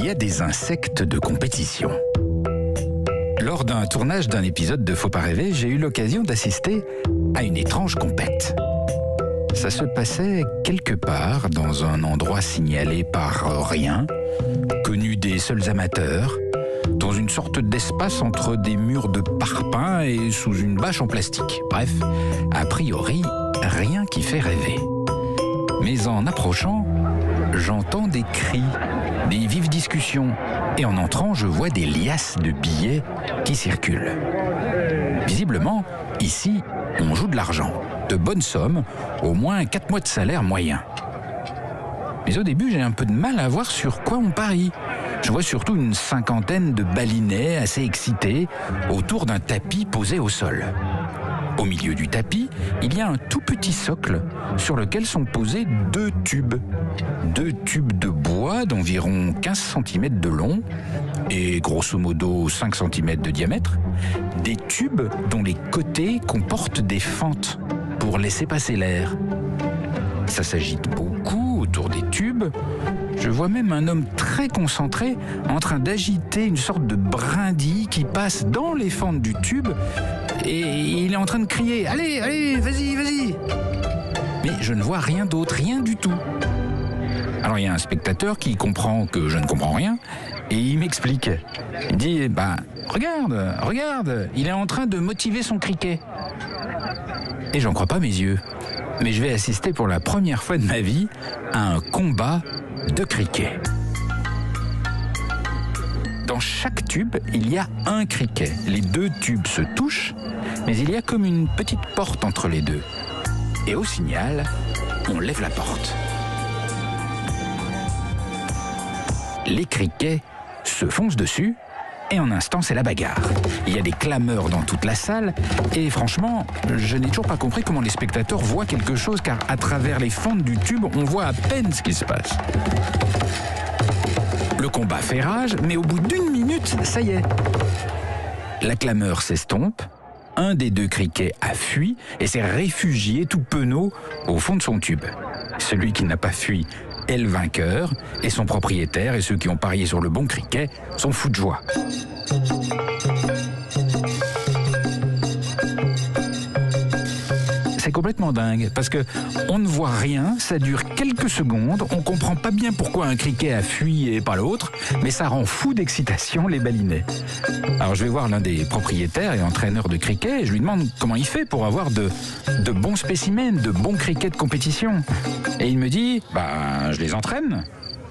y a des insectes de compétition. Lors d'un tournage d'un épisode de Faut pas rêver, j'ai eu l'occasion d'assister à une étrange compète. Ça se passait quelque part dans un endroit signalé par rien, connu des seuls amateurs, dans une sorte d'espace entre des murs de parpaing et sous une bâche en plastique. Bref, a priori, rien qui fait rêver. Mais en approchant, j'entends des cris, des vives discussions, et en entrant, je vois des liasses de billets qui circulent. Visiblement, ici, on joue de l'argent, de bonnes sommes, au moins 4 mois de salaire moyen. Mais au début, j'ai un peu de mal à voir sur quoi on parie. Je vois surtout une 50aine de balinets assez excités autour d'un tapis posé au sol. Au milieu du tapis, il y a un tout petit socle sur lequel sont posés 2 tubes. 2 tubes de bois d'environ 15 cm de long et grosso modo 5 cm de diamètre. Des tubes dont les côtés comportent des fentes pour laisser passer l'air. Ça s'agite beaucoup autour des tubes. Je vois même un homme très concentré en train d'agiter une sorte de brindille qui passe dans les fentes du tube et il est en train de crier « Allez, allez, vas-y, vas-y !» Mais je ne vois rien d'autre, rien du tout. Alors il y a un spectateur qui comprend que je ne comprends rien et il m'explique. Il dit « Regarde, il est en train de motiver son criquet. » Et j'en crois pas mes yeux. Mais je vais assister pour la première fois de ma vie à un combat de criquet. Dans chaque tube, il y a un criquet. Les 2 tubes se touchent, mais il y a comme une petite porte entre les 2. Et au signal, on lève la porte. Les criquets se foncent dessus, et en un instant, c'est la bagarre. Il y a des clameurs dans toute la salle, et franchement, je n'ai toujours pas compris comment les spectateurs voient quelque chose, car à travers les fentes du tube, on voit à peine ce qui se passe. Le combat fait rage, mais au bout d'1 minute, ça y est. La clameur s'estompe, un des 2 criquets a fui et s'est réfugié tout penaud au fond de son tube. Celui qui n'a pas fui est le vainqueur, et son propriétaire et ceux qui ont parié sur le bon criquet sont fous de joie. C'est complètement dingue, parce que on ne voit rien, ça dure quelques secondes, on comprend pas bien pourquoi un criquet a fui et pas l'autre, mais ça rend fou d'excitation les balinets. Alors je vais voir l'un des propriétaires et entraîneurs de criquet, et je lui demande comment il fait pour avoir de bons spécimens, de bons criquets de compétition. Et il me dit, je les entraîne.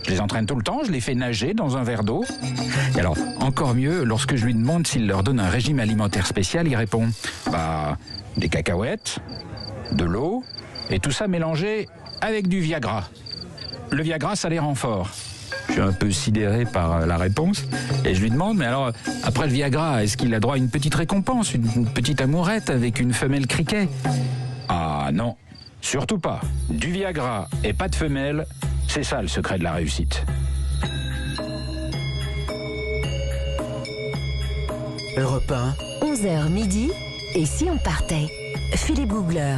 Je les entraîne tout le temps, je les fais nager dans un verre d'eau. Et alors, encore mieux, lorsque je lui demande s'il leur donne un régime alimentaire spécial, il répond, des cacahuètes, de l'eau, et tout ça mélangé avec du Viagra. Le Viagra, ça les rend forts. Je suis un peu sidéré par la réponse, et je lui demande, mais alors, après le Viagra, est-ce qu'il a droit à une petite récompense, une petite amourette avec une femelle criquet ? Ah non, surtout pas. Du Viagra et pas de femelle, c'est ça le secret de la réussite. Europe 1. 11h midi, et si on partait ? Philippe Googler.